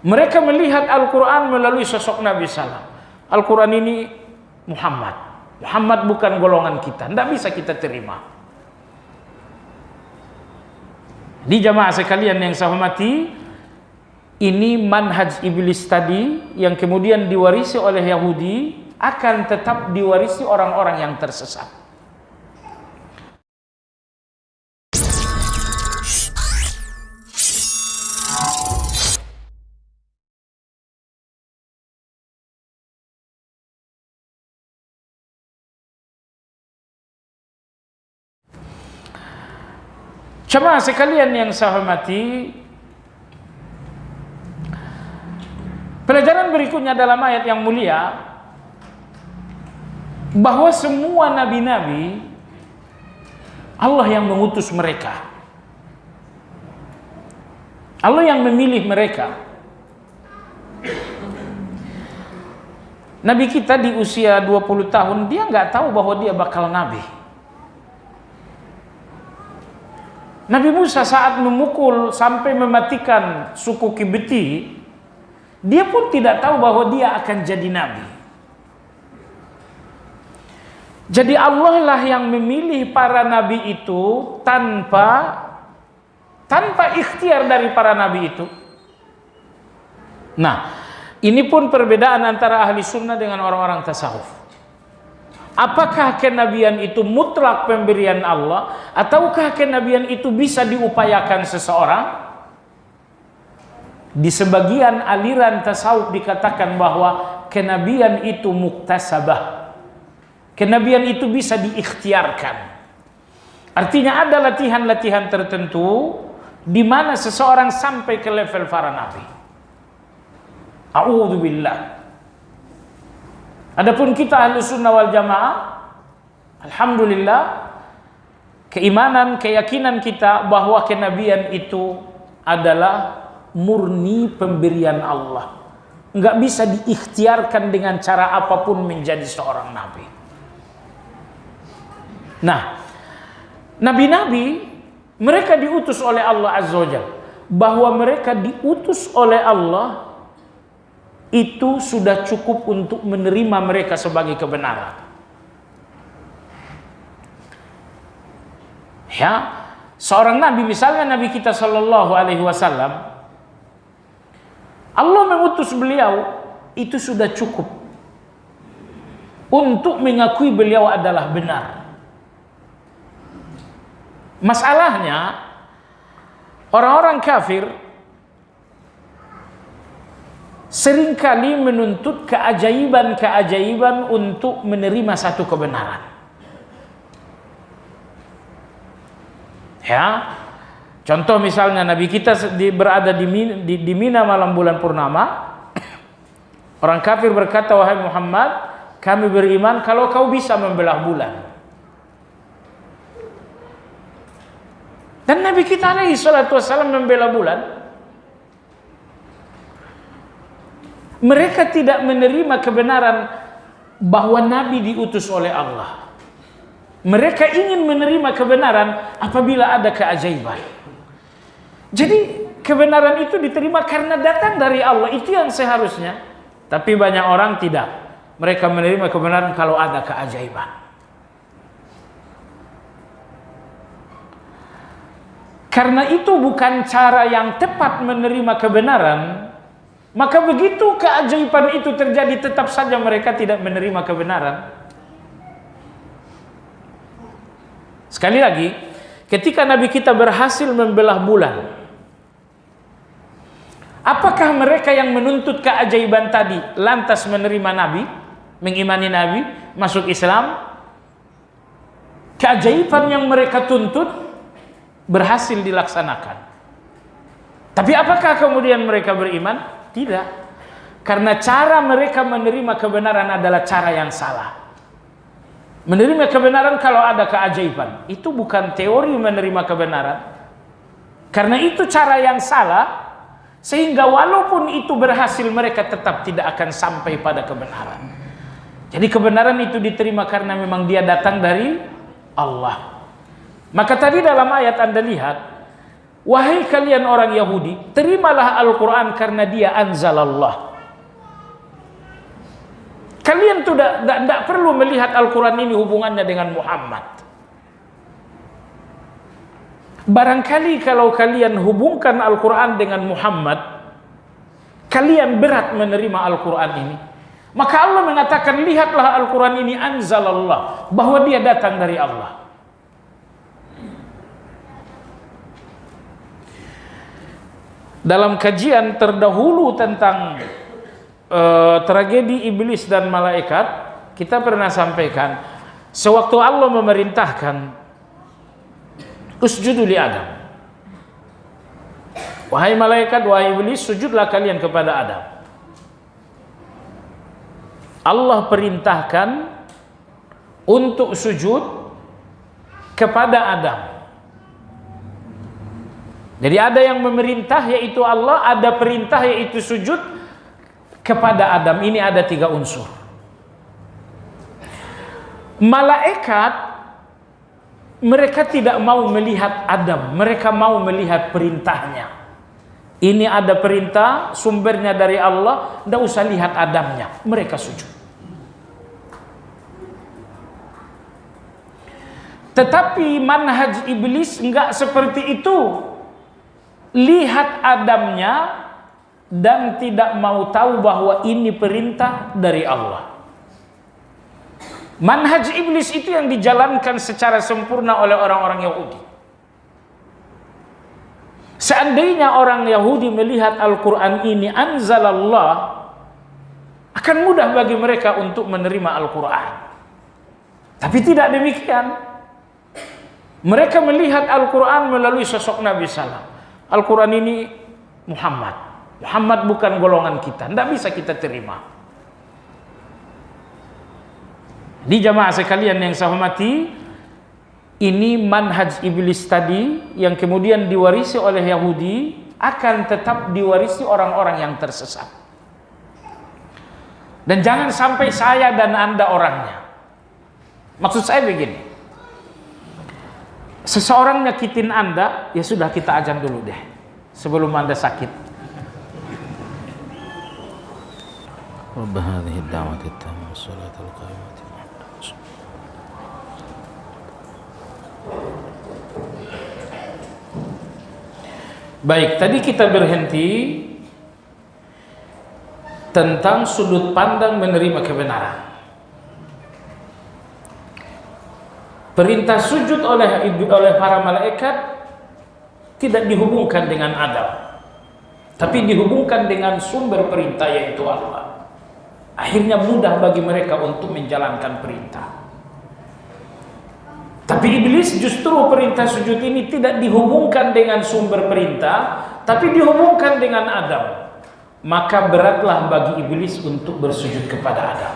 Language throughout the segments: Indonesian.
Mereka melihat Al-Quran melalui sosok Nabi SAW. Al-Quran ini Muhammad. Muhammad bukan golongan kita, tidak bisa kita terima. Di jamaah sekalian yang saya hormati, ini manhaj iblis tadi yang kemudian diwarisi oleh Yahudi akan tetap diwarisi orang-orang yang tersesat. Jemaah sekalian yang saya hormati, pelajaran berikutnya dalam ayat yang mulia bahwa semua nabi-nabi Allah yang mengutus mereka, Allah yang memilih mereka. Nabi kita di usia 20 tahun dia nggak tahu bahwa dia bakal nabi. Nabi Musa saat memukul sampai mematikan suku Kibti, dia pun tidak tahu bahwa dia akan jadi nabi. Jadi Allah lah yang memilih para nabi itu tanpa ikhtiar dari para nabi itu. Nah, ini pun perbedaan antara ahli sunnah dengan orang-orang tasawuf. Apakah kenabian itu mutlak pemberian Allah, ataukah kenabian itu bisa diupayakan seseorang? Di sebagian aliran tasawuf dikatakan bahwa kenabian itu muktasabah. Kenabian itu bisa diikhtiarkan. Artinya ada latihan-latihan tertentu di mana seseorang sampai ke level para nabi. A'udzubillah. Adapun kita ahlu sunnah wal jamaah, alhamdulillah, keimanan, keyakinan kita bahwa kenabian itu adalah murni pemberian Allah. Nggak bisa diikhtiarkan dengan cara apapun menjadi seorang nabi. Nah, nabi-nabi mereka diutus oleh Allah Azza wa Jalla. Bahwa mereka diutus oleh Allah itu sudah cukup untuk menerima mereka sebagai kebenaran. Ya, seorang nabi, misalnya Nabi kita Shallallahu Alaihi Wasallam, Allah mengutus beliau itu sudah cukup untuk mengakui beliau adalah benar. Masalahnya orang-orang kafir seringkali menuntut keajaiban-keajaiban untuk menerima satu kebenaran. Ya, contoh misalnya Nabi kita berada di Mina malam bulan purnama. Orang kafir berkata, wahai Muhammad, kami beriman kalau kau bisa membelah bulan. Dan Nabi kita alaihi salatu wassalam membela bulan. Mereka tidak menerima kebenaran bahwa Nabi diutus oleh Allah. Mereka ingin menerima kebenaran apabila ada keajaiban. Jadi kebenaran itu diterima karena datang dari Allah, itu yang seharusnya. Tapi banyak orang tidak. Mereka menerima kebenaran kalau ada keajaiban. Karena itu bukan cara yang tepat menerima kebenaran. Maka begitu keajaiban itu terjadi, tetap saja mereka tidak menerima kebenaran. Sekali lagi, ketika Nabi kita berhasil membelah bulan, apakah mereka yang menuntut keajaiban tadi lantas menerima Nabi, mengimani Nabi, masuk Islam? Keajaiban yang mereka tuntut berhasil dilaksanakan. Tapi apakah kemudian mereka beriman? Tidak, karena cara mereka menerima kebenaran adalah cara yang salah. Menerima kebenaran kalau ada keajaiban, itu bukan teori menerima kebenaran. Karena itu cara yang salah, sehingga walaupun itu berhasil, mereka tetap tidak akan sampai pada kebenaran. Jadi kebenaran itu diterima karena memang dia datang dari Allah. Maka tadi dalam ayat Anda lihat, wahai kalian orang Yahudi, terimalah Al-Quran karena dia anzalallah. Kalian tuh tidak perlu melihat Al-Quran ini hubungannya dengan Muhammad. Barangkali kalau kalian hubungkan Al-Quran dengan Muhammad, kalian berat menerima Al-Quran ini. Maka Allah mengatakan, lihatlah Al-Quran ini anzalallah, bahwa dia datang dari Allah. Dalam kajian terdahulu tentang tragedi iblis dan malaikat, kita pernah sampaikan, sewaktu Allah memerintahkan usjudu li Adam, wahai malaikat, wahai iblis, sujudlah kalian kepada Adam. Allah perintahkan untuk sujud kepada Adam. Jadi ada yang memerintah yaitu Allah, ada perintah yaitu sujud kepada Adam. Ini ada 3 unsur. Malaikat, mereka tidak mau melihat Adam, mereka mau melihat perintahnya. Ini ada perintah, sumbernya dari Allah, tidak usah lihat Adamnya, mereka sujud. Tetapi manhaj iblis enggak seperti itu. Lihat Adamnya dan tidak mau tahu bahwa ini perintah dari Allah. Manhaj iblis itu yang dijalankan secara sempurna oleh orang-orang Yahudi. Seandainya orang Yahudi melihat Al-Quran ini anzalallah, akan mudah bagi mereka untuk menerima Al-Quran. Tapi tidak demikian. Mereka melihat Al-Quran melalui sosok Nabi SAW. Al-Quran ini Muhammad. Muhammad bukan golongan kita, tidak bisa kita terima. Di jamaah sekalian yang saya hormati, ini manhaj iblis tadi yang kemudian diwarisi oleh Yahudi akan tetap diwarisi orang-orang yang tersesat. Dan jangan sampai saya dan Anda orangnya. Maksud saya begini, seseorang nyakitin Anda, ya sudah, kita azan dulu deh sebelum Anda sakit. Rabb hadhihi ad-da'wati at-tammah was-salatul qa'imati. Baik, tadi kita berhenti tentang sudut pandang menerima kebenaran. Perintah sujud oleh para malaikat tidak dihubungkan dengan Adam, tapi dihubungkan dengan sumber perintah yaitu Allah. Akhirnya mudah bagi mereka untuk menjalankan perintah. Tapi iblis justru perintah sujud ini tidak dihubungkan dengan sumber perintah, tapi dihubungkan dengan Adam. Maka beratlah bagi iblis untuk bersujud kepada Adam.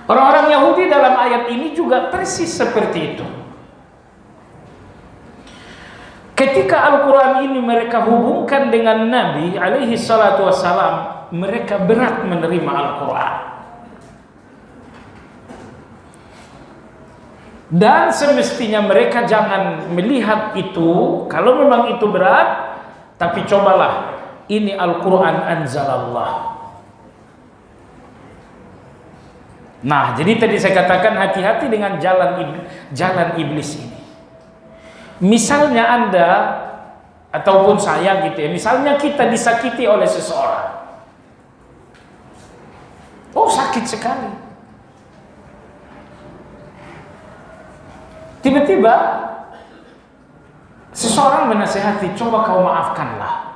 Orang-orang Yahudi dalam ayat ini juga persis seperti itu. Ketika Al-Quran ini mereka hubungkan dengan Nabi alaihi salatu wassalam, mereka berat menerima Al-Quran. Dan semestinya mereka jangan melihat itu, kalau memang itu berat, tapi cobalah, ini Al-Quran anzalallah. Nah, jadi tadi saya katakan hati-hati dengan jalan iblis ini. Misalnya Anda ataupun saya gitu ya, misalnya kita disakiti oleh seseorang. Oh, sakit sekali. Tiba-tiba seseorang menasihati, coba kau maafkanlah.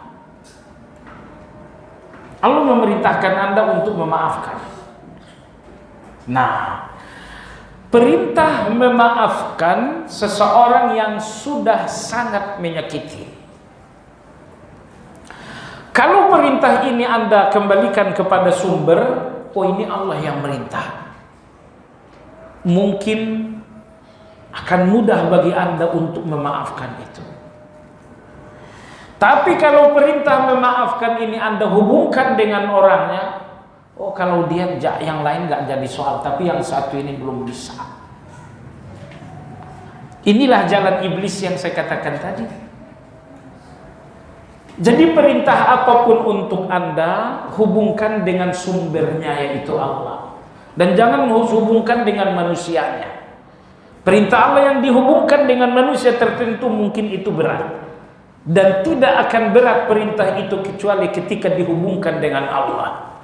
Allah memerintahkan Anda untuk memaafkan. Nah, perintah memaafkan seseorang yang sudah sangat menyakiti. Kalau perintah ini Anda kembalikan kepada sumber, oh ini Allah yang merintah, mungkin akan mudah bagi Anda untuk memaafkan itu. Tapi kalau perintah memaafkan ini Anda hubungkan dengan orangnya, oh kalau dia yang lain nggak jadi soal, tapi yang satu ini belum bisa. Inilah jalan iblis yang saya katakan tadi. Jadi perintah apapun untuk Anda, hubungkan dengan sumbernya, yaitu Allah. Dan jangan hubungkan dengan manusianya. Perintah Allah yang dihubungkan dengan manusia tertentu mungkin itu berat. Dan tidak akan berat perintah itu kecuali ketika dihubungkan dengan Allah.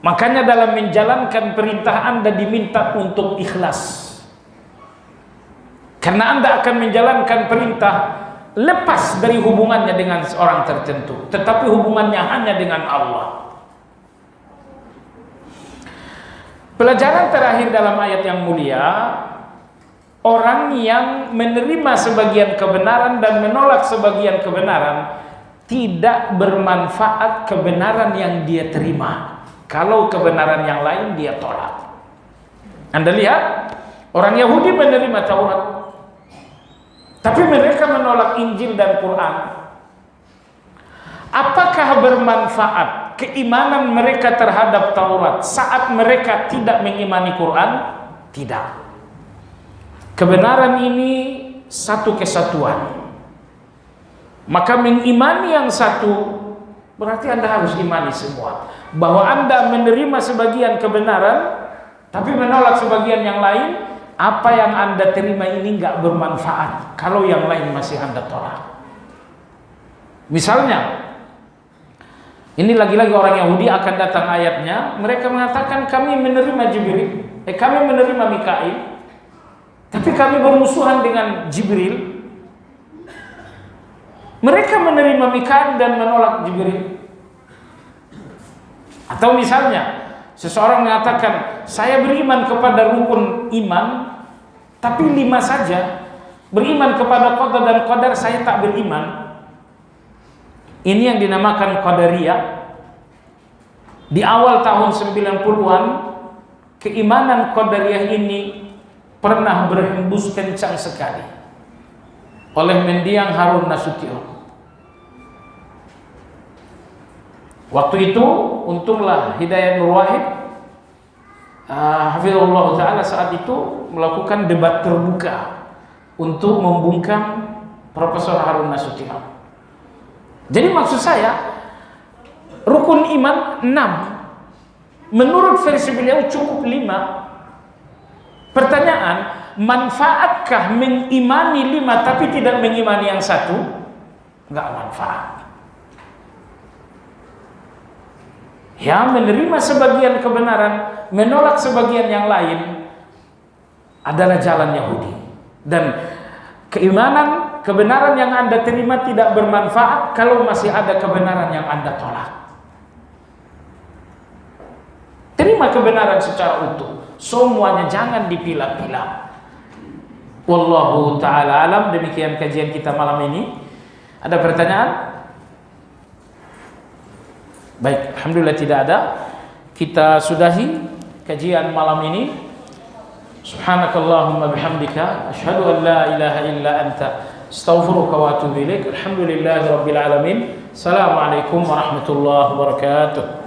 Makanya dalam menjalankan perintah Anda diminta untuk ikhlas. Karena Anda akan menjalankan perintah lepas dari hubungannya dengan seorang tertentu, tetapi hubungannya hanya dengan Allah. Pelajaran terakhir dalam ayat yang mulia, orang yang menerima sebagian kebenaran dan menolak sebagian kebenaran, tidak bermanfaat kebenaran yang dia terima kalau kebenaran yang lain dia tolak. Anda lihat, orang Yahudi menerima Taurat, tapi mereka menolak Injil dan Quran. Apakah bermanfaat keimanan mereka terhadap Taurat saat mereka tidak mengimani Quran? Tidak. Kebenaran ini satu kesatuan. Maka mengimani yang satu berarti Anda harus imani semua. Bahwa Anda menerima sebagian kebenaran tapi menolak sebagian yang lain, apa yang Anda terima ini nggak bermanfaat kalau yang lain masih Anda tolak. Misalnya, ini lagi-lagi orang Yahudi akan datang ayatnya, mereka mengatakan kami menerima Jibril, kami menerima Mikail, tapi kami bermusuhan dengan Jibril. Mereka menerima Mikail dan menolak Jibril. Atau misalnya, seseorang mengatakan saya beriman kepada rukun iman, tapi 5 saja. Beriman kepada qada dan qadar saya tak beriman. Ini yang dinamakan Qadariyah. Di awal tahun 90-an, keimanan Qadariyah ini pernah berhembus kencang sekali oleh mendiang Harun Nasution. Waktu itu untunglah Hidayat Nur Wahid Hafizullah Ta'ala saat itu melakukan debat terbuka untuk membungkam Profesor Harun Nasution. Jadi maksud saya, rukun iman 6, menurut versi beliau cukup 5. Pertanyaan, manfaatkah mengimani 5 tapi tidak mengimani yang satu? Enggak manfaat. Ya, menerima sebagian kebenaran, menolak sebagian yang lain adalah jalan Yahudi. Dan keimanan, kebenaran yang Anda terima tidak bermanfaat kalau masih ada kebenaran yang Anda tolak. Terima kebenaran secara utuh, semuanya, jangan dipilah-pilah. Wallahu ta'ala alam. Demikian kajian kita malam ini. Ada pertanyaan? Baik, alhamdulillah tidak ada. Kita sudahi kajian malam ini. Subhanakallahumma bihamdika asyhadu an la ilaha illa anta astaghfiruka wa atubu ilaik. Alhamdulillahirabbil alamin. Assalamualaikum warahmatullahi wabarakatuh.